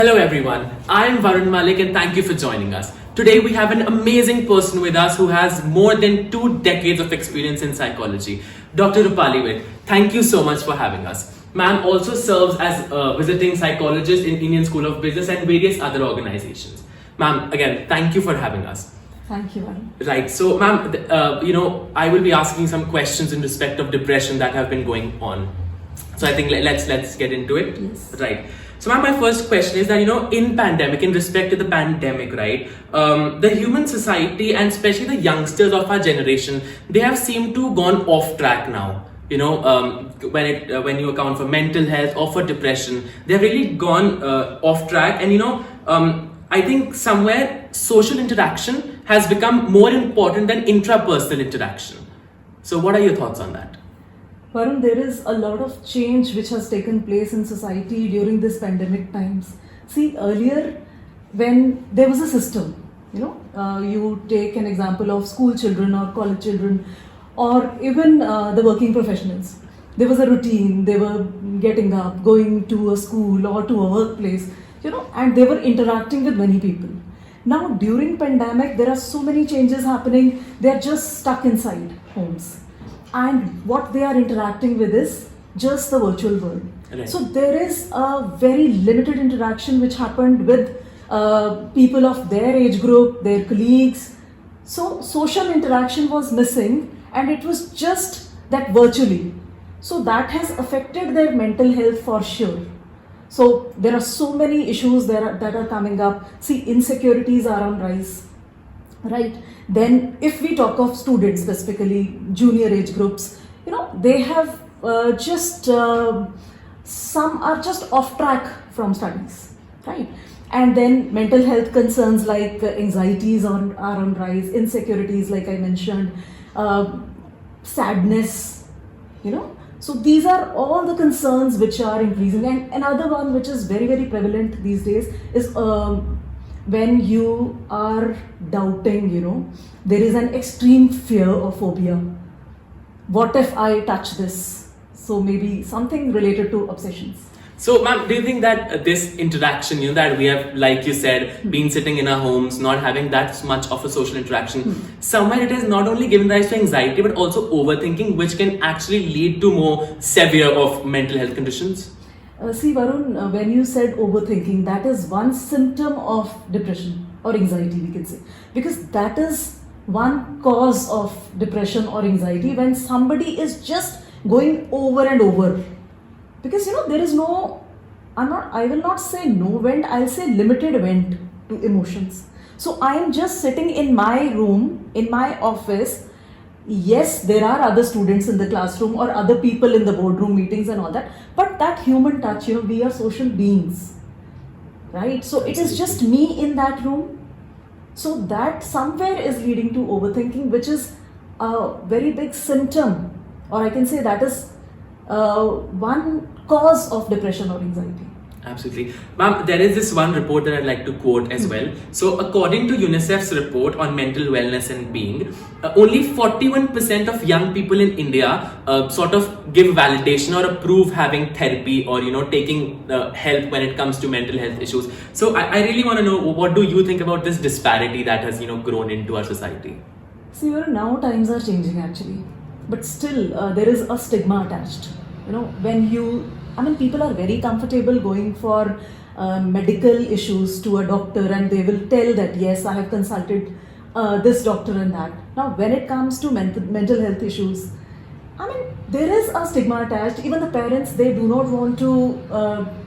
Hello everyone, I am Varun Malik and thank you for joining us. Today we have an amazing person with us who has more than 2 decades of experience in psychology, Dr. Rupali Witt. Thank you so much for having us. Ma'am also serves as a visiting psychologist in Indian School of Business and various other organizations. Ma'am, again, thank you for having us. Thank you, Varun. Right, so ma'am, I will be asking some questions in respect of depression that have been going on. So I think let's get into it. Yes. Right. So my first question is that, in respect to the pandemic, right, the human society and especially the youngsters of our generation, they have seemed to gone off track now. When you account for mental health or for depression, they've really gone off track. And I think somewhere social interaction has become more important than intrapersonal interaction. So what are your thoughts on that? Varun, there is a lot of change which has taken place in society during this pandemic times. See, earlier when there was a system, you take an example of school children or college children or even the working professionals. There was a routine, they were getting up, going to a school or to a workplace, and they were interacting with many people. Now during pandemic, there are so many changes happening, they are just stuck inside homes. And what they are interacting with is just the virtual world. Right. So there is a very limited interaction which happened with people of their age group, their colleagues. So social interaction was missing and it was just that virtually. So that has affected their mental health for sure. So there are so many issues that are coming up. See, insecurities are on rise. Right. Then if we talk of students, specifically junior age groups, they have some are just off track from studies, right? And then mental health concerns like anxieties are on rise, insecurities like I mentioned, sadness, So these are all the concerns which are increasing. And another one which is very, very prevalent these days is when you are doubting, there is an extreme fear or phobia. What if I touch this? So maybe something related to obsessions. So, ma'am, do you think that this interaction, that we have, like you said, been sitting in our homes, not having that much of a social interaction, somewhere it has not only given rise to anxiety, but also overthinking, which can actually lead to more severe of mental health conditions? See, Varun, when you said overthinking, that is one symptom of depression or anxiety, we can say. Because that is one cause of depression or anxiety when somebody is just going over and over. Because, there is I will not say no vent, I'll say limited vent to emotions. So I am just sitting in my room, in my office. Yes, there are other students in the classroom or other people in the boardroom meetings and all that, but that human touch, we are social beings, right? So it is just me in that room. So that somewhere is leading to overthinking, which is a very big symptom, or I can say that is one cause of depression or anxiety. Absolutely. Ma'am, there is this one report that I'd like to quote as well. So, according to UNICEF's report on mental wellness and being, only 41% of young people in India sort of give validation or approve having therapy or, taking help when it comes to mental health issues. So, I really want to know, what do you think about this disparity that has, grown into our society? See, now times are changing actually, but still there is a stigma attached. People are very comfortable going for medical issues to a doctor and they will tell that, yes, I have consulted this doctor and that. Now, when it comes to mental health issues, there is a stigma attached. Even the parents, they do not want to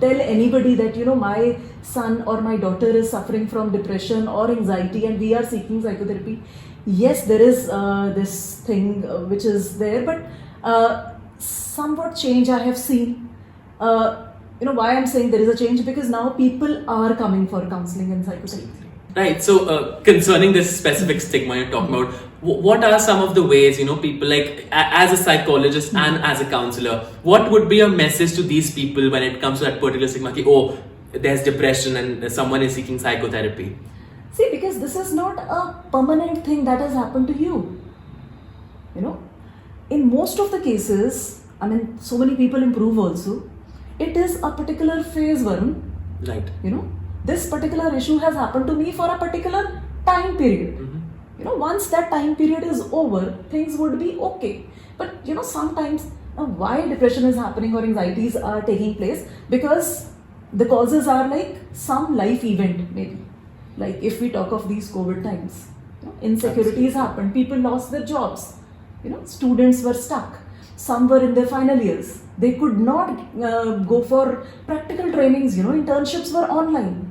tell anybody that, my son or my daughter is suffering from depression or anxiety and we are seeking psychotherapy. Yes, there is this thing which is there, but somewhat change I have seen. Why I'm saying there is a change, because now people are coming for counseling and psychotherapy. Right. So, concerning this specific stigma you're talking about, what are some of the ways, people like, as a psychologist and as a counselor, what would be a message to these people when it comes to that particular stigma? There's depression and someone is seeking psychotherapy. See, because this is not a permanent thing that has happened to you. In most of the cases, so many people improve also. It is a particular phase, Varun. Right. this particular issue has happened to me for a particular time period. Once that time period is over, things would be okay. But sometimes why depression is happening or anxieties are taking place, because the causes are like some life event, maybe. Like if we talk of these COVID times, insecurities happened, people lost their jobs, students were stuck, some were in their final years, they could not go for practical trainings, internships were online.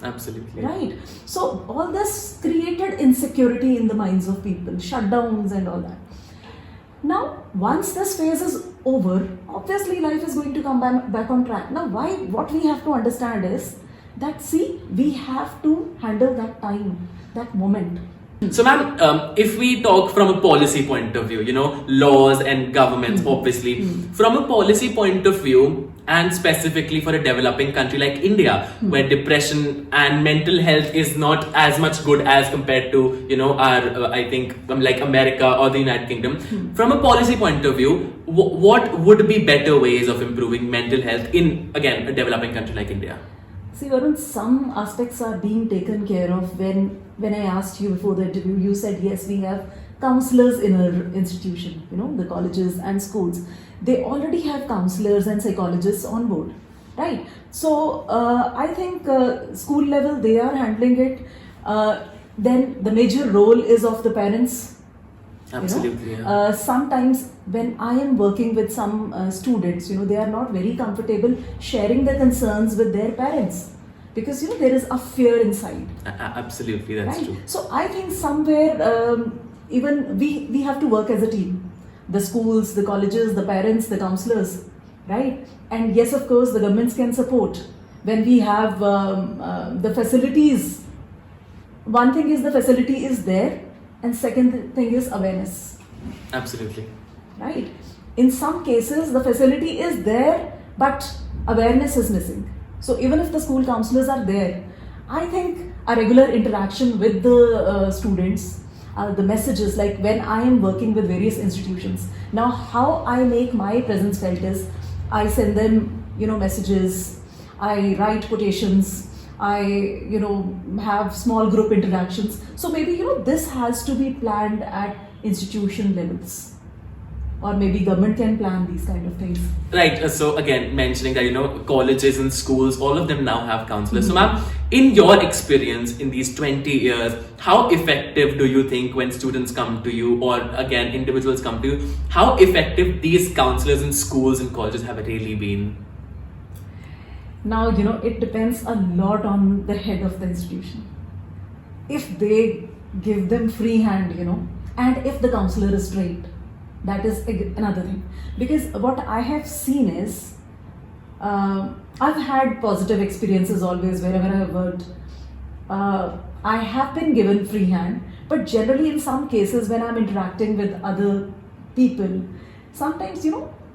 Absolutely. Right. So all this created insecurity in the minds of people, shutdowns and all that. Now, once this phase is over, obviously life is going to come back on track. Now, what we have to understand is that, see, we have to handle that time, that moment. So, ma'am, if we talk from a policy point of view, laws and governments, obviously, from a policy point of view, and specifically for a developing country like India, where depression and mental health is not as much good as compared to, our, I think, like America or the United Kingdom. From a policy point of view, what would be better ways of improving mental health in, again, a developing country like India? See, Varun, some aspects are being taken care of. When I asked you before the interview, you said, yes, we have counselors in our institution, the colleges and schools. They already have counselors and psychologists on board, right? So, I think school level, they are handling it. Then the major role is of the parents. Absolutely. Sometimes when I am working with some students, they are not very comfortable sharing their concerns with their parents, because there is a fear inside. Absolutely, that's right? true. So I think somewhere even we have to work as a team. The schools, the colleges, the parents, the counselors, right? And yes, of course, the governments can support when we have the facilities. One thing is the facility is there, and second thing is awareness. Absolutely. Right? In some cases, the facility is there, but awareness is missing. So even if the school counselors are there, I think a regular interaction with the students, the messages, like when I am working with various institutions, now how I make my presence felt is, I send them, messages, I write quotations, I, have small group interactions. So maybe, this has to be planned at institution levels. Or maybe government can plan these kind of things. Right. So again, mentioning that, colleges and schools, all of them now have counselors. So ma'am, in your experience in these 20 years, how effective do you think when students come to you, or again, individuals come to you, how effective these counselors in schools and colleges have really been? Now, it depends a lot on the head of the institution. If they give them free hand, and if the counselor is trained, that is another thing. Because what I have seen is, I've had positive experiences always wherever I have worked. I have been given free hand, but generally in some cases when I'm interacting with other people, sometimes,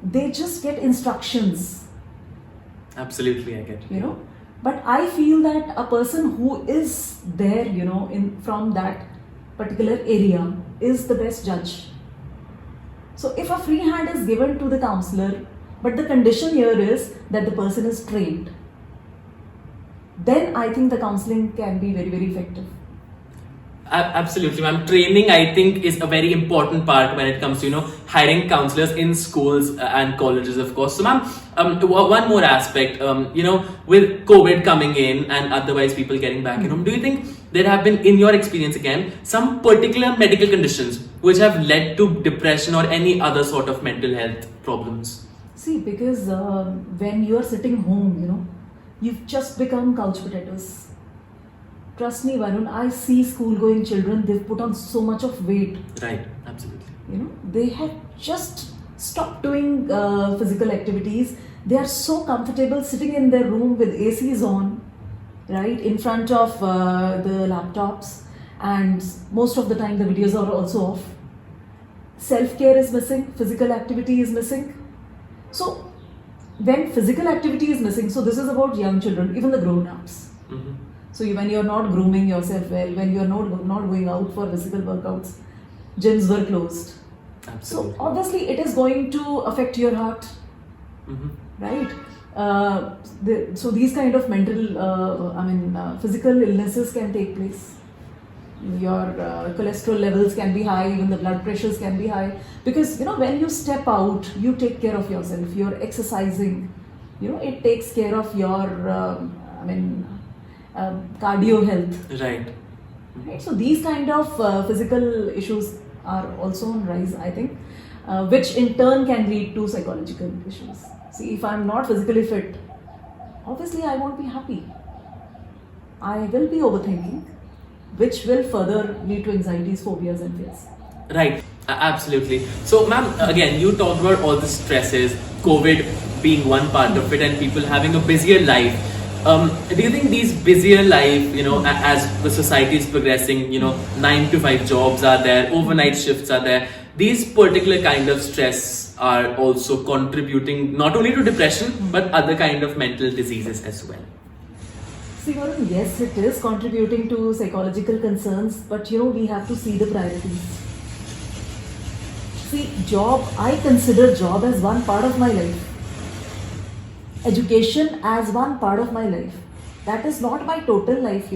they just get instructions. Absolutely, I get it. But I feel that a person who is there, from that particular area is the best judge. So if a free hand is given to the counselor, but the condition here is that the person is trained, then I think the counseling can be very, very effective. Absolutely, ma'am. Training, I think, is a very important part when it comes to, hiring counselors in schools and colleges, of course. So, ma'am, one more aspect, with COVID coming in and otherwise people getting back, do you think there have been, in your experience again, some particular medical conditions which have led to depression or any other sort of mental health problems? See, because when you are sitting home, you've just become couch potatoes. Trust me, Varun, I see school-going children, they've put on so much of weight. Right, absolutely. They have just stopped doing physical activities. They are so comfortable sitting in their room with ACs on, right, in front of the laptops, and most of the time the videos are also off. Self-care is missing, physical activity is missing. So, when physical activity is missing, so this is about young children, even the grown-ups. So when you're not grooming yourself well, when you're not going out for physical workouts, gyms were closed. Absolutely. So obviously it is going to affect your heart, right? So these kind of physical illnesses can take place. Your cholesterol levels can be high, even the blood pressures can be high, because when you step out, you take care of yourself. You're exercising, it takes care of your cardio health. Right. Right? So these kind of physical issues are also on rise, I think, which in turn can lead to psychological issues. See, if I'm not physically fit, obviously I won't be happy. I will be overthinking, which will further lead to anxieties, phobias and fears. Right, absolutely. So, ma'am, again, you talked about all the stresses, COVID being one part of it, and people having a busier life. Do you think these busier life, as the society is progressing, 9 to 5 jobs are there, overnight shifts are there, these particular kind of stress are also contributing not only to depression, but other kind of mental diseases as well? See, Varun, yes, it is contributing to psychological concerns, but we have to see the priorities. See, I consider job as one part of my life. Education as one part of my life. That is not my total life,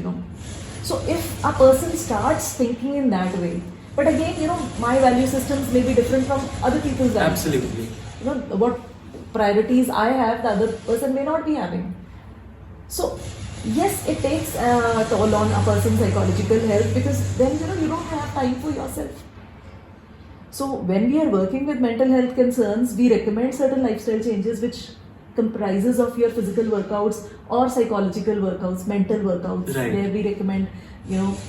So if a person starts thinking in that way, but again, my value systems may be different from other people's value Absolutely. systems. What priorities I have, the other person may not be having. So yes, it takes a toll on a person's psychological health, because then you don't have time for yourself. So when we are working with mental health concerns, we recommend certain lifestyle changes which comprises of your physical workouts or psychological workouts, mental workouts. Right. There we recommend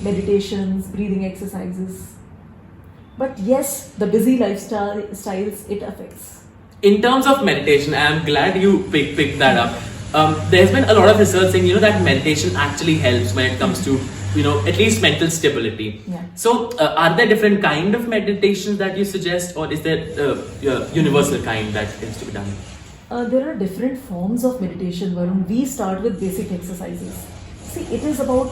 meditations, breathing exercises. But yes, the busy styles it affects. In terms of meditation, I am glad you picked that up. There's been a lot of research saying, that meditation actually helps when it comes to, at least mental stability. Yeah. So, are there different kind of meditations that you suggest, or is there universal kind that tends to be done? There are different forms of meditation, Varun. We start with basic exercises. See, it is about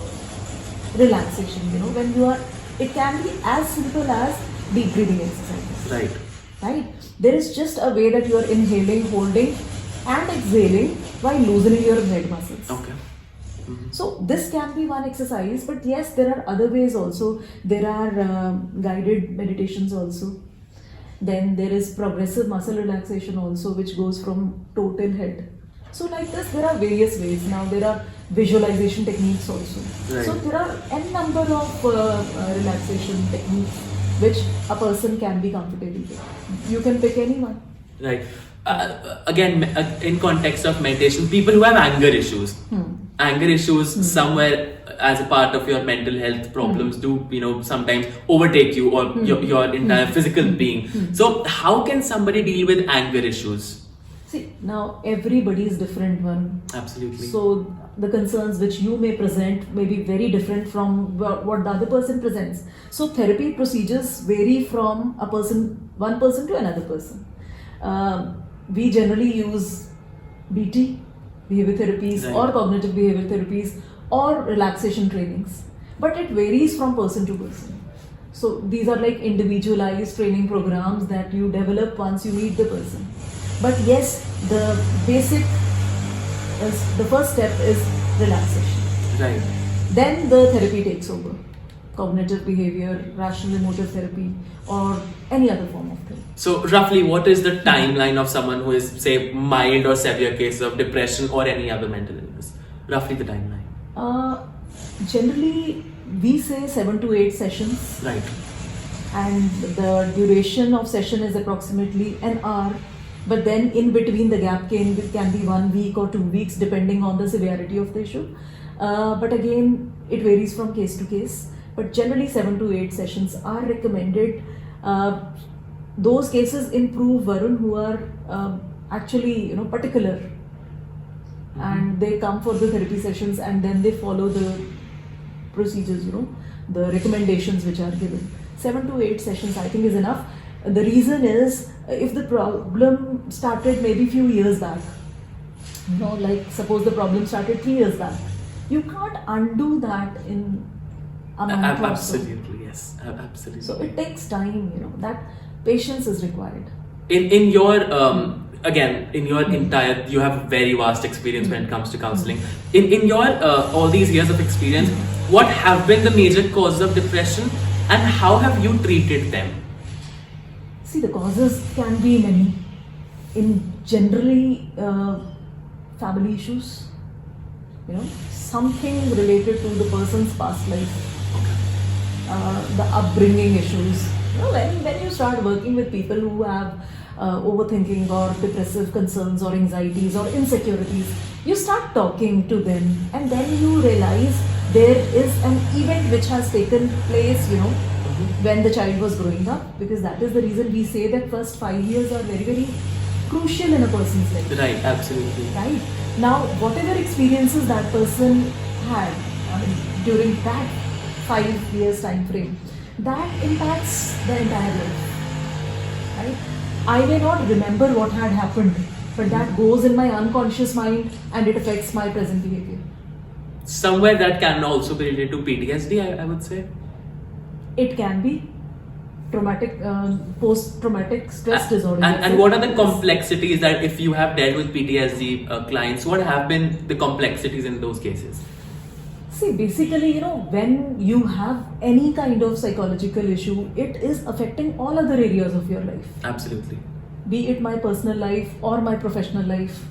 relaxation. When you are, it can be as simple as deep breathing exercises. Right. Right? There is just a way that you are inhaling, holding, and exhaling while loosening your head muscles. Okay. So this can be one exercise, but yes, there are other ways also. There are guided meditations also. Then there is progressive muscle relaxation also, which goes from total head. So like this, there are various ways. Now there are visualization techniques also. Right. So there are n number of relaxation techniques which a person can be comfortable with. You can pick any one. Right. Again, in context of meditation, people who have anger issues, somewhere as a part of your mental health problems do, sometimes overtake you or your entire physical being. So how can somebody deal with anger issues? See, now everybody is different one. Absolutely. So the concerns which you may present may be very different from what the other person presents. So therapy procedures vary from one person to another person. We generally use BT, behavior therapies, Right. or cognitive behavior therapies, or relaxation trainings. But it varies from person to person. So these are like individualized training programs that you develop once you meet the person. But yes, the basic, the first step is relaxation. Right. Then the therapy takes over. Cognitive behavior, rational emotive therapy, or any other form of therapy. So roughly, what is the timeline of someone who is, say, mild or severe case of depression or any other mental illness? Roughly the timeline. Generally, we say 7 to 8 sessions. Right. And the duration of session is approximately an hour. But then in between the gap can be 1 week or 2 weeks depending on the severity of the issue. But again, it varies from case to case. But generally 7 to 8 sessions are recommended. Those cases improve, Varun, who are actually particular. And they come for the therapy sessions and then they follow the procedures, the recommendations which are given. 7 to 8 sessions I think is enough. The reason is, if the problem started maybe few years back, like suppose the problem started 3 years back, you can't undo that in a month or so. Absolutely, yes. Absolutely. So it takes time, that patience is required. In your again, in your entire, you have very vast experience when it comes to counseling. In your all these years of experience, what have been the major causes of depression, and how have you treated them? See, the causes can be many. In generally, family issues, something related to the person's past life, the upbringing issues. When you start working with people who have overthinking or depressive concerns or anxieties or insecurities, you start talking to them, and then you realize there is an event which has taken place, when the child was growing up, because that is the reason we say that first 5 years are very, very crucial in a person's life. Right, absolutely. Right. Now, whatever experiences that person had during that 5 years time frame, that impacts the entire life. Right? I may not remember what had happened, but that goes in my unconscious mind and it affects my present behavior. Somewhere that can also be related to PTSD, I would say. It can be traumatic, post-traumatic stress disorder. And what are the complexities that, if you have dealt with PTSD clients, what have been the complexities in those cases? See, basically, when you have any kind of psychological issue, it is affecting all other areas of your life. Absolutely. Be it my personal life or my professional life,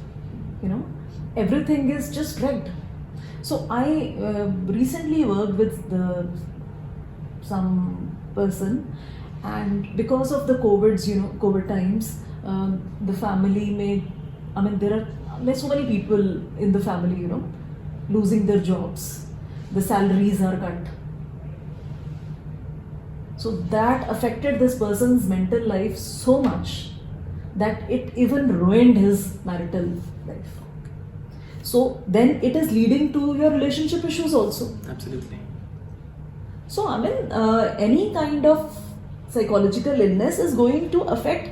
everything is just wrecked. So I recently worked with some person, and because of the COVID times, the family there are so many people in the family, losing their jobs. The salaries are cut. So that affected this person's mental life so much that it even ruined his marital life. So then it is leading to your relationship issues also. Absolutely. So any kind of psychological illness is going to affect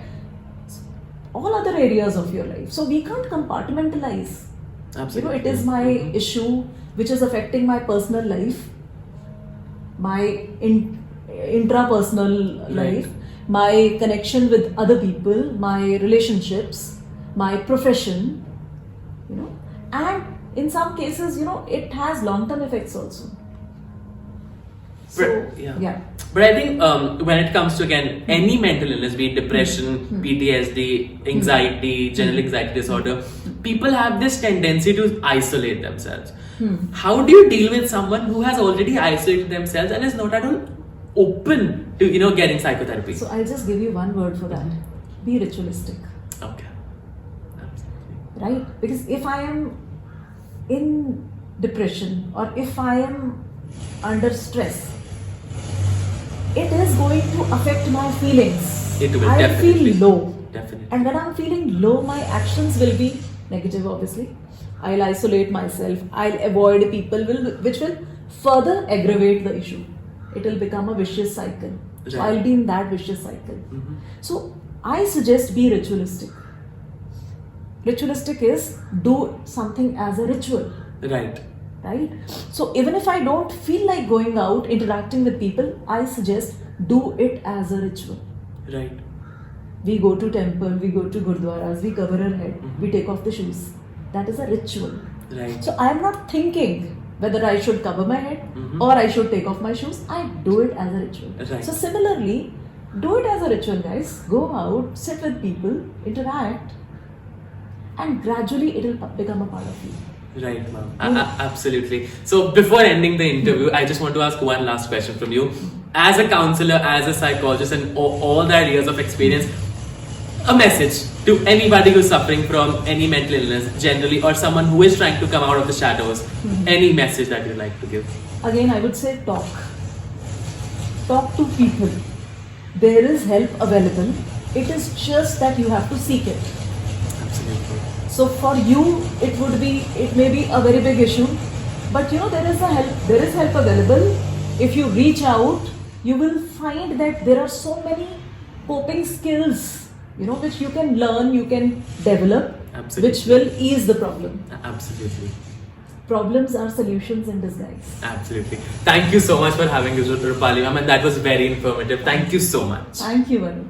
all other areas of your life. So we can't compartmentalize. Absolutely. It is my issue which is affecting my personal life, my intrapersonal life, my connection with other people, my relationships, my profession, and in some cases, it has long-term effects also. So, yeah. But I think when it comes to, again, any mental illness, be it depression, PTSD, anxiety, general anxiety disorder, people have this tendency to isolate themselves. How do you deal with someone who has already isolated themselves and is not at all open to, getting psychotherapy? So I'll just give you one word for that. Be ritualistic. Okay. Absolutely. Right? Because if I am in depression or if I am under stress, it is going to affect my feelings. It will, I definitely. feel low. Definitely. And when I'm feeling low, my actions will be negative, obviously. I'll isolate myself. I'll avoid people which will further aggravate the issue. It will become a vicious cycle. Right. So I'll be in that vicious cycle. So I suggest be ritualistic. Ritualistic is do something as a ritual. Right. Right? So even if I don't feel like going out, interacting with people, I suggest do it as a ritual. Right. We go to temple, we go to gurdwaras, we cover our head, we take off the shoes. That is a ritual. Right. So I am not thinking whether I should cover my head or I should take off my shoes. I do it as a ritual. Right. So similarly, do it as a ritual, guys. Go out, sit with people, interact, and gradually it will become a part of you. Right, ma'am. Absolutely. So before ending the interview, I just want to ask one last question from you. As a counselor, as a psychologist, and all that years of experience, a message to anybody who's suffering from any mental illness generally, or someone who is trying to come out of the shadows, any message that you'd like to give? Again, I would say talk. Talk to people. There is help available. It is just that you have to seek it. Absolutely. So for you, it may be a very big issue, but there is help available. If you reach out, you will find that there are so many coping skills, which you can learn, you can develop, Absolutely. which will ease the problem. Absolutely. Problems are solutions in disguise. Absolutely. Thank you so much for having us, Rupali ma'am, and that was very informative. Thank you so much. Thank you, Varun.